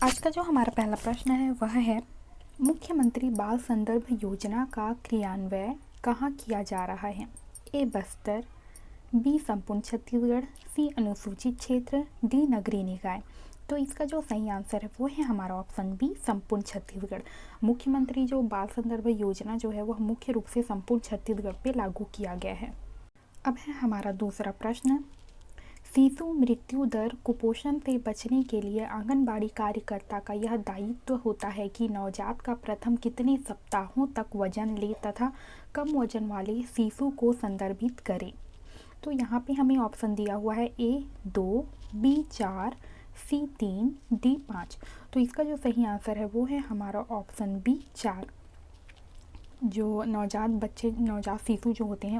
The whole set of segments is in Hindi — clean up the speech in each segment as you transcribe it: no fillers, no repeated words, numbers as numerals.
आज का जो हमारा पहला प्रश्न है वह है, मुख्यमंत्री बाल संदर्भ योजना का क्रियान्वयन कहाँ किया जा रहा है? ए बस्तर, बी संपूर्ण छत्तीसगढ़, सी अनुसूचित क्षेत्र, डी नगरीय निकाय। तो इसका जो सही आंसर है वो है हमारा ऑप्शन बी संपूर्ण छत्तीसगढ़। मुख्यमंत्री जो बाल संदर्भ योजना जो है वह मुख्य रूप से संपूर्ण छत्तीसगढ़ पे लागू किया गया है। अब है हमारा दूसरा प्रश्न, शिशु मृत्यु दर कुपोषण से बचने के लिए आंगनबाड़ी कार्यकर्ता का यह दायित्व होता है कि नवजात का प्रथम कितने सप्ताहों तक वजन ले तथा कम वजन वाले शिशु को संदर्भित करे। तो यहाँ पे हमें ऑप्शन दिया हुआ है ए 2, बी 4, सी 3, डी 5। तो इसका जो सही आंसर है वो है हमारा ऑप्शन बी 4। जो नवजात शिशु जो होते हैं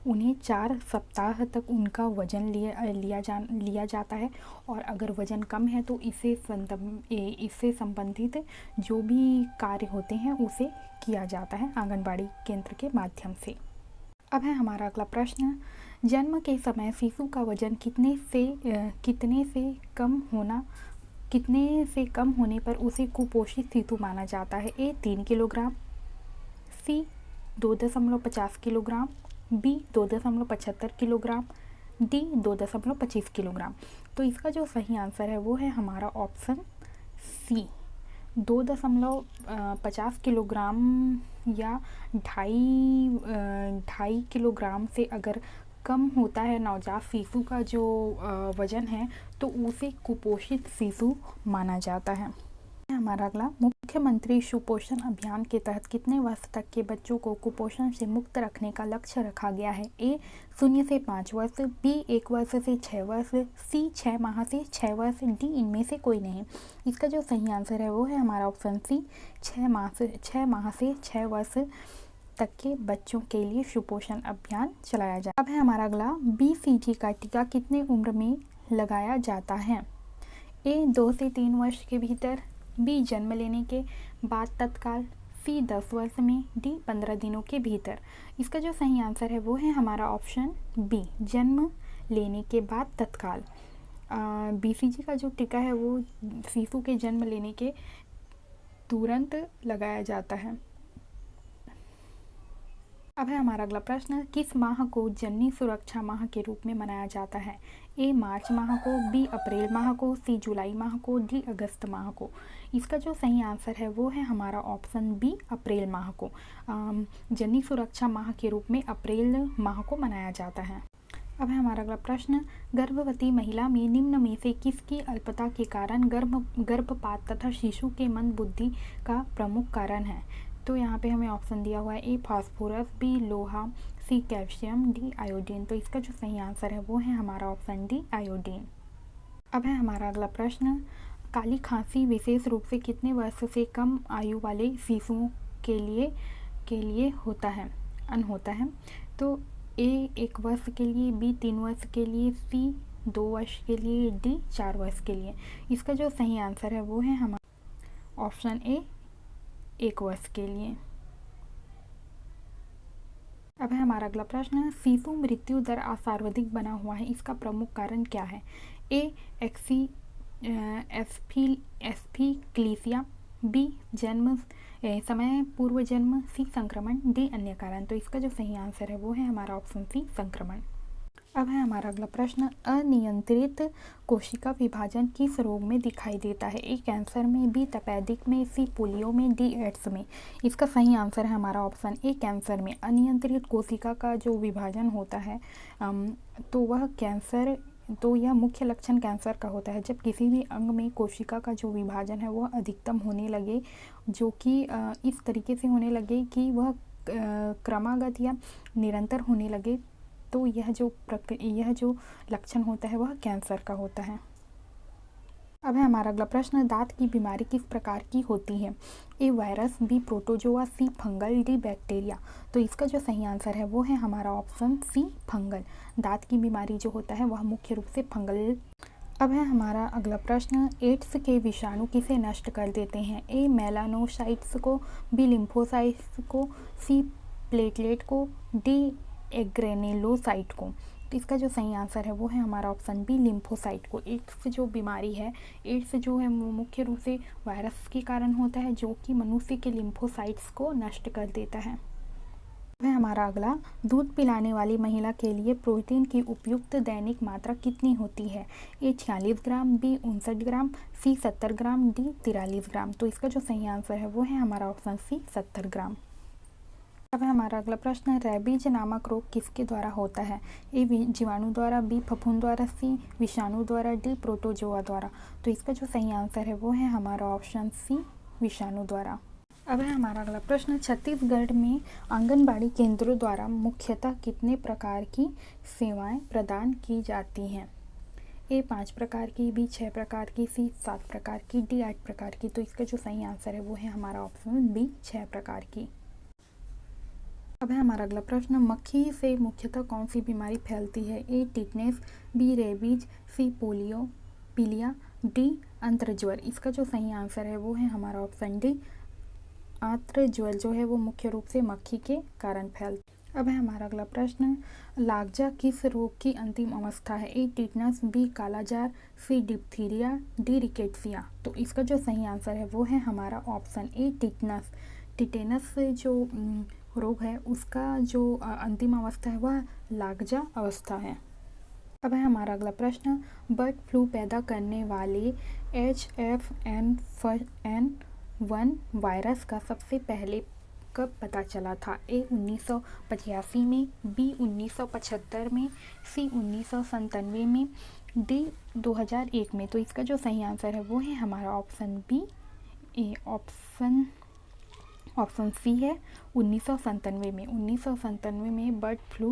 उन्हें 4 सप्ताह तक उनका वज़न लिया जाता है, और अगर वज़न कम है तो इससे संबंधित जो भी कार्य होते हैं उसे किया जाता है आंगनबाड़ी केंद्र के माध्यम से। अब है हमारा अगला प्रश्न, जन्म के समय शिशु का वज़न कितने से कम होने पर उसे कुपोषित शिशु माना जाता है? A 3 kilogram, C 2.50 kilogram, B 2.75 kilogram, D 2.25 kilogram. तो इसका जो सही आंसर है वो है हमारा ऑप्शन सी 2.50 किलोग्राम या 2.5 किलोग्राम से अगर कम होता है नवजात शिशु का जो वज़न है तो उसे कुपोषित शिशु माना जाता है। हमारा अगला, मुख्यमंत्री सुपोषण अभियान के तहत कितने वर्ष तक के बच्चों को कुपोषण से मुक्त रखने का लक्ष्य रखा गया है? ए 0 से 5 वर्ष, बी 1 वर्ष से 6 वर्ष, सी 6 माह से 6 वर्ष, डी इनमें से कोई नहीं। इसका जो सही आंसर है वो है हमारा ऑप्शन सी 6 माह से 6 वर्ष तक के बच्चों के लिए सुपोषण अभियान चलाया जाए। अब है हमारा अगला, BCG का टीका कितने उम्र में लगाया जाता है? ए 2 से 3 वर्ष के भीतर, बी जन्म लेने के बाद तत्काल, सी 10 वर्ष में, डी 15 दिनों के भीतर। इसका जो सही आंसर है वो है हमारा ऑप्शन बी जन्म लेने के बाद तत्काल। BCG का जो टीका है वो शिशु के जन्म लेने के तुरंत लगाया जाता है। अब है हमारा अगला प्रश्न, किस माह को जननी सुरक्षा माह के रूप में मनाया जाता है? ए मार्च माह को, बी अप्रैल माह को, सी जुलाई माह को, डी अगस्त माह को। इसका जो सही आंसर है वो है हमारा ऑप्शन बी अप्रैल माह को। जननी सुरक्षा माह के रूप में अप्रैल माह को मनाया जाता है। अब है हमारा अगला प्रश्न, गर्भवती महिला में निम्न में से किसकी अल्पता के कारण गर्भपात तथा शिशु के मंद बुद्धि का प्रमुख कारण है? तो यहाँ पे हमें ऑप्शन दिया हुआ है ए फास्फोरस, बी लोहा, सी कैल्शियम, डी आयोडीन। तो इसका जो सही आंसर है वो है हमारा ऑप्शन डी आयोडीन। अब है हमारा अगला प्रश्न, काली खांसी विशेष रूप से कितने वर्ष से कम आयु वाले शिशुओं के लिए होता है? तो ए 1 वर्ष के लिए, बी 3 वर्ष के लिए, सी 2 वर्ष के लिए, डी 4 वर्ष के लिए। इसका जो सही आंसर है वो है हमारा ऑप्शन ए 1 वर्ष के लिए। अब है हमारा अगला प्रश्न, शिशु मृत्यु दर सर्वाधिक बना हुआ है, इसका प्रमुख कारण क्या है? ए एस्फिक्लिसिया, बी जन्म समय पूर्व जन्म, सी संक्रमण, डी अन्य कारण। तो इसका जो सही आंसर है वो है हमारा ऑप्शन सी संक्रमण। अब है हमारा अगला प्रश्न, अनियंत्रित कोशिका विभाजन किस रोग में दिखाई देता है? ए कैंसर में, बी तपेदिक में, सी पोलियो में, डी एड्स में। इसका सही आंसर है हमारा ऑप्शन ए कैंसर में। अनियंत्रित कोशिका का जो विभाजन होता है तो यह मुख्य लक्षण कैंसर का होता है जब किसी भी अंग में कोशिका का जो विभाजन है वह अधिकतम होने लगे, जो कि इस तरीके से होने लगे कि वह क्रमागत या निरंतर होने लगे। तो यह जो लक्षण होता है वह कैंसर का होता है। अब है हमारा अगला प्रश्न, दांत की बीमारी किस प्रकार की होती है? ए वायरस, बी प्रोटोजोआ, सी फंगल, डी बैक्टीरिया। तो इसका जो सही आंसर है वो है हमारा ऑप्शन सी फंगल। दांत की बीमारी जो होता है वह मुख्य रूप से फंगल। अब है हमारा अगला प्रश्न, एड्स के विषाणु किसे नष्ट कर देते हैं? ए मेलानोसाइट्स को, बी लिम्फोसाइट्स को, सी प्लेटलेट को, डी एग्रेनुलोसाइट को। तो इसका जो सही आंसर है वो है हमारा ऑप्शन बी, लिम्फोसाइट को। एड्स जो बीमारी है, एड्स जो है वो मुख्य रूप से वायरस के कारण होता है जो कि मनुष्य के लिम्फोसाइट्स को नष्ट कर देता है। वह हमारा अगला, दूध पिलाने वाली महिला के लिए प्रोटीन की उपयुक्त दैनिक मात्रा कितनी होती है? ए 46 ग्राम, बी 59 ग्राम, सी 70 ग्राम, डी 43 ग्राम। तो इसका जो सही आंसर है वो है हमारा ऑप्शन सी, 70 ग्राम। अब है हमारा अगला प्रश्न, रेबीज नामक रोग किसके द्वारा होता है? ए जीवाणु द्वारा, बी फफूंद द्वारा, सी विषाणु द्वारा, डी प्रोटोजोआ द्वारा। तो इसका जो सही आंसर है वो है हमारा ऑप्शन सी, विषाणु द्वारा। अब है हमारा अगला प्रश्न, छत्तीसगढ़ में आंगनबाड़ी केंद्रों द्वारा मुख्यतः कितने प्रकार की सेवाएं प्रदान की जाती हैं? ए 5 प्रकार की, बी 6 प्रकार की, सी 7 प्रकार की, डी 8 प्रकार की। तो इसका जो सही आंसर है वो है हमारा ऑप्शन बी, 6 प्रकार की। अब है हमारा अगला प्रश्न, मक्खी से मुख्यतः कौन सी बीमारी फैलती है? A tetanus, B rabies, C polio पीलिया, डी अंत्रज्वर। इसका जो सही आंसर है वो है हमारा ऑप्शन डी, आंत्रज्वर जो है वो मुख्य रूप से मक्खी के कारण फैलता। अब है हमारा अगला प्रश्न, लार्जा किस रोग की अंतिम अवस्था है? ए टिटनस, बी कालाजार, सी डिप्थीरिया, डी रिकेट्सिया। तो इसका जो सही आंसर है वो है हमारा ऑप्शन ए, टिटनस। टिटेनस जो रोग है उसका जो अंतिम अवस्था है वह लार्जा अवस्था है। अब है हमारा अगला प्रश्न, बर्ड फ्लू पैदा करने वाले HFN1 वायरस का सबसे पहले कब पता चला था? ए 1985 में, बी 1975 में, सी 1997 में, डी 2001 में। तो इसका जो सही आंसर है वो है हमारा option B, A option C है, 1997 में। 1997 में बर्ड फ्लू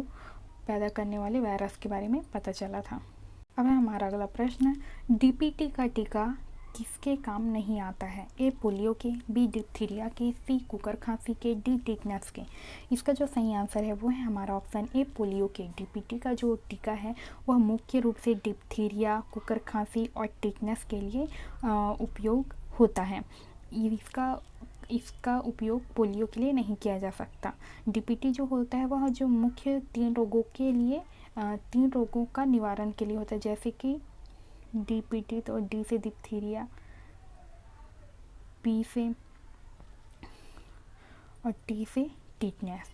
पैदा करने वाले वायरस के बारे में पता चला था। अब है हमारा अगला प्रश्न, DPT का टीका किसके काम नहीं आता है? ए पोलियो के, बी डिप्थीरिया के, सी कुकर खांसी के, डी टिटनस के। इसका जो सही आंसर है वो है हमारा ऑप्शन ए, पोलियो के। DPT का जो टीका है वह मुख्य रूप से डिप्थीरिया, कुकर खांसी और टिटनस के लिए उपयोग होता है। इसका उपयोग पोलियो के लिए नहीं किया जा सकता। DPT जो होता है वह जो मुख्य 3 रोगों के लिए 3 रोगों का निवारण के लिए होता है, जैसे कि DPT तो डी से डिप्थीरिया, पी से और टी से टिटनेस।